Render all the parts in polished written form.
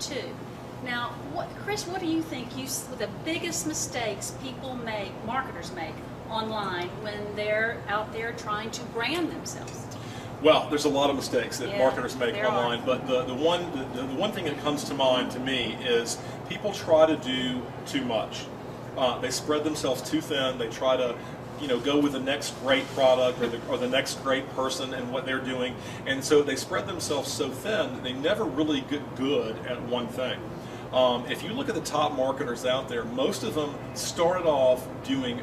too. Now, Chris, what do you think the biggest mistakes people make, marketers make online when they're out there trying to brand themselves? Well, there's a lot of mistakes that marketers make there online, are. but the one thing that comes to mind to me is people try to do too much. They spread themselves too thin. They try to, go with the next great product or the next great person and what they're doing, and so they spread themselves so thin that they never really get good at one thing. If you look at the top marketers out there, most of them started off doing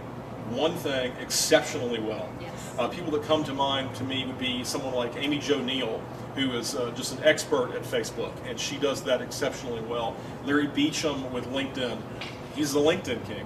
one thing exceptionally well. Yes. People that come to mind to me would be someone like Amy Jo Neal, who is just an expert at Facebook, and she does that exceptionally well. Larry Beecham with LinkedIn, he's the LinkedIn king.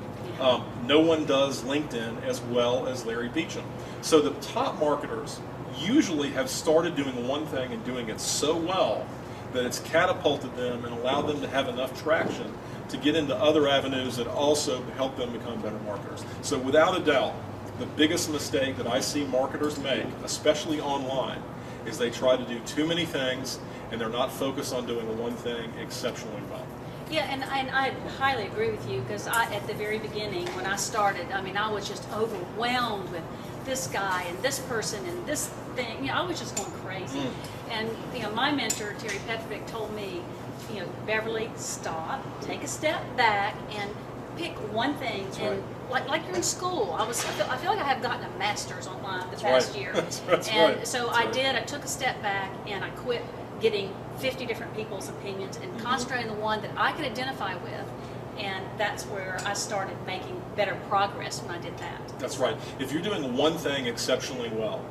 No one does LinkedIn as well as Larry Beecham. So the top marketers usually have started doing one thing and doing it so well that it's catapulted them and allowed them to have enough traction to get into other avenues that also help them become better marketers. So without a doubt, the biggest mistake that I see marketers make, especially online, is they try to do too many things and they're not focused on doing one thing exceptionally well. Yeah, and I highly agree with you, because at the very beginning when I started, I was just overwhelmed with this guy and this person and this thing. I was just going crazy. And my mentor Terry Petrovic told me, Beverly, stop, take a step back, and pick one thing. That's and right. like you're in school, I feel like I have gotten a master's online the That's past right. year. That's and right. so That's I right. did. I took a step back and I quit getting 50 different people's opinions and concentrating on the one that I could identify with. And that's where I started making better progress when I did that. That's right. If you're doing one thing exceptionally well,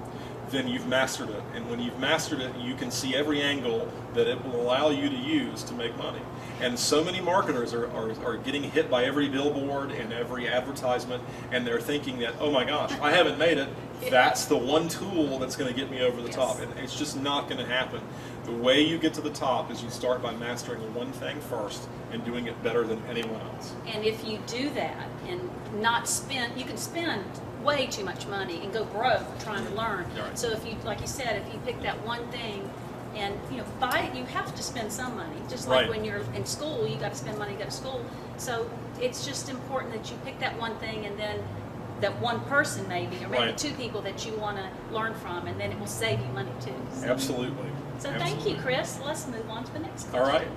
then you've mastered it. And when you've mastered it, you can see every angle that it will allow you to use to make money. And so many marketers are getting hit by every billboard and every advertisement, and they're thinking that, oh my gosh, I haven't made it. That's the one tool that's going to get me over the top. And it's just not going to happen. The way you get to the top is you start by mastering one thing first and doing it better than anyone else. And if you do that and not spend, you can spend way too much money and go broke trying to learn. Right. So if you, like you said, if you pick that one thing and buy it, you have to spend some money. Just like Right. when you're in school, you got to spend money to go to school. So it's just important that you pick that one thing, and then that one person maybe, or maybe Right. two people that you want to learn from, and then it will save you money too. So, Absolutely. so thank you, Chris. Let's move on to the next question. All right.